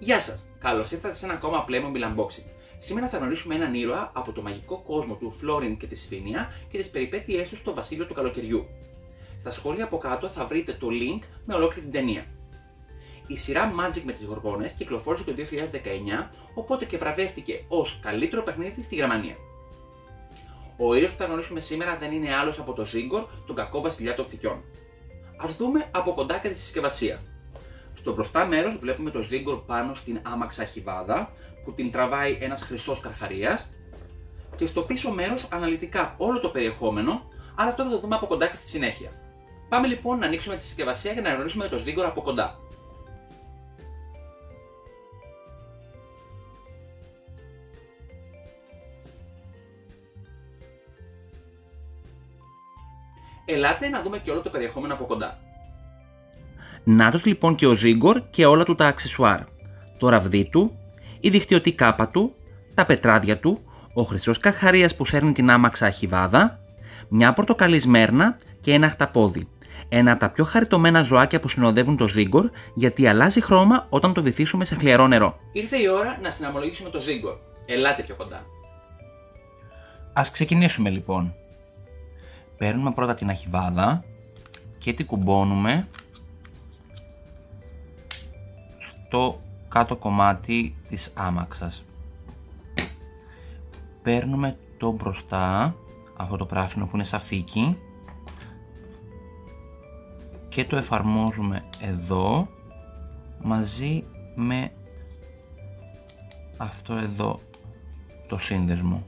Γεια σας! Καλώς ήρθατε σε ένα ακόμα Playmobil Unboxing. Σήμερα θα γνωρίσουμε έναν ήρωα από το μαγικό κόσμο του Florin και τη Σφήνια και τις περιπέτειές του στο βασίλειο του καλοκαιριού. Στα σχόλια από κάτω θα βρείτε το link με ολόκληρη την ταινία. Η σειρά Magic με τις Γοργόνες κυκλοφόρησε το 2019, οπότε και βραβεύτηκε ως καλύτερο παιχνίδι στη Γερμανία. Ο ήρωας που θα γνωρίσουμε σήμερα δεν είναι άλλος από τον Ζίγκορ, τον κακό βασιλιά των φυκιών. Ας δούμε από κοντά και τη συσκευασία. Στο μπροστά μέρος βλέπουμε τον Ζίγκορ πάνω στην άμαξα χιβάδα που την τραβάει ένας χρυσός καρχαρίας, και στο πίσω μέρος αναλυτικά όλο το περιεχόμενο, αλλά αυτό θα το δούμε από κοντά και στη συνέχεια. Πάμε λοιπόν να ανοίξουμε τη συσκευασία για να γνωρίσουμε τον Ζίγκορ από κοντά. Ελάτε να δούμε και όλο το περιεχόμενο από κοντά. Νάτος λοιπόν και ο Ζίγκορ και όλα του τα αξεσουάρ. Το ραβδί του, η δικτυωτή κάπα του, τα πετράδια του, ο χρυσός καρχαρίας που σέρνει την άμαξα χιβάδα, μια πορτοκαλί σμέρνα και ένα χταπόδι. Ένα από τα πιο χαριτωμένα ζωάκια που συνοδεύουν το Ζίγκορ, γιατί αλλάζει χρώμα όταν το βυθίσουμε σε χλιαρό νερό. Ήρθε η ώρα να συναμολογήσουμε το Ζίγκορ. Ελάτε πιο κοντά. Ας ξεκινήσουμε λοιπόν. Παίρνουμε πρώτα την αχιβάδα και την κουμπώνουμε στο κάτω κομμάτι της άμαξας. Παίρνουμε το μπροστά, αυτό το πράσινο που είναι σαφίκι, και το εφαρμόζουμε εδώ μαζί με αυτό εδώ το σύνδεσμο.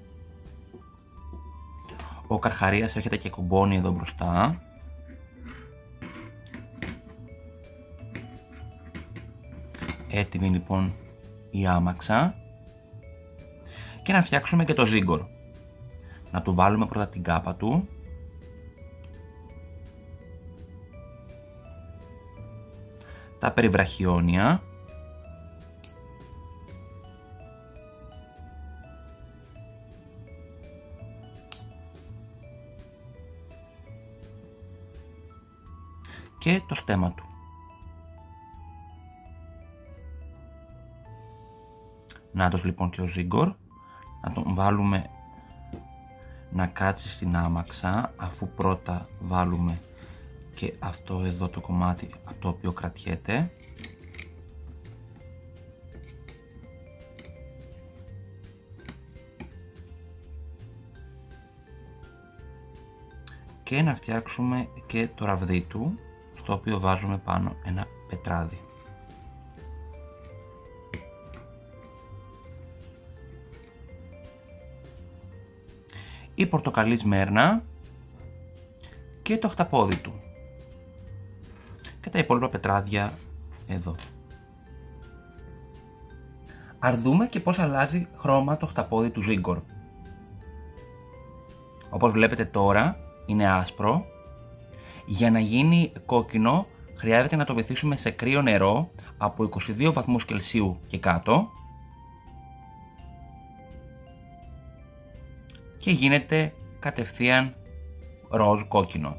Ο καρχαρίας έρχεται και κουμπώνει εδώ μπροστά. Έτοιμη λοιπόν η άμαξα. Και να φτιάξουμε και το Ζίγκορ. Να του βάλουμε πρώτα την κάπα του. Τα περιβραχιόνια. Και το στέμμα του. Νάτος λοιπόν και ο Ζίγκορ. Να τον βάλουμε να κάτσει στην άμαξα, αφού πρώτα βάλουμε και αυτό εδώ το κομμάτι από το οποίο κρατιέται. Και να φτιάξουμε και το ραβδί του, στο οποίο βάζουμε πάνω ένα πετράδι. Η πορτοκαλί σμέρνα και το χταπόδι του και τα υπόλοιπα πετράδια εδώ. Ας δούμε και πώς αλλάζει χρώμα το χταπόδι του Ζίγκορ. Όπως βλέπετε τώρα είναι άσπρο. Για να γίνει κόκκινο χρειάζεται να το βυθίσουμε σε κρύο νερό από 22 βαθμούς Κελσίου και κάτω, και γίνεται κατευθείαν ροζ κόκκινο.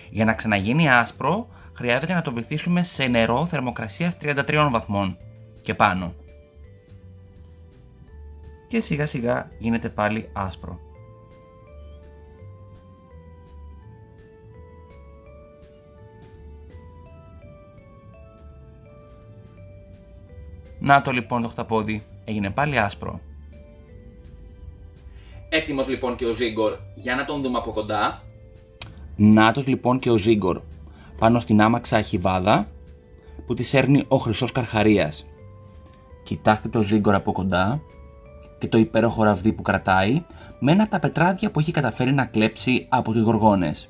Για να ξαναγίνει άσπρο χρειάζεται να το βυθίσουμε σε νερό θερμοκρασίας 33 βαθμών και πάνω. Και σιγά σιγά γίνεται πάλι άσπρο. Να το λοιπόν το χταπόδι έγινε πάλι άσπρο. Έτοιμος λοιπόν και ο Ζίγκορ, για να τον δούμε από κοντά. Νάτος λοιπόν και ο Ζίγκορ πάνω στην άμαξα χιβάδα που τη σέρνει ο χρυσός καρχαρίας. Κοιτάξτε το Ζίγκορ από κοντά και το υπέροχο ραβδί που κρατάει με ένα από τα πετράδια που έχει καταφέρει να κλέψει από τις Γοργόνες.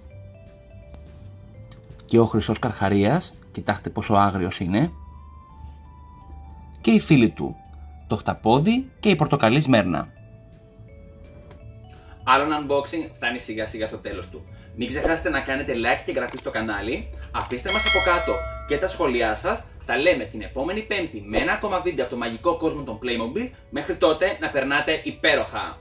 Και ο χρυσός καρχαρίας, κοιτάξτε πόσο άγριος είναι. Και οι φίλοι του, το χταπόδι και η πορτοκαλί σμέρνα. Άλλο ένα unboxing φτάνει σιγά σιγά στο τέλος του. Μην ξεχάσετε να κάνετε like και εγγραφή στο κανάλι, αφήστε μας από κάτω και τα σχόλιά σας. Τα λέμε την επόμενη Πέμπτη με ένα ακόμα βίντεο από το μαγικό κόσμο των Playmobil. Μέχρι τότε να περνάτε υπέροχα!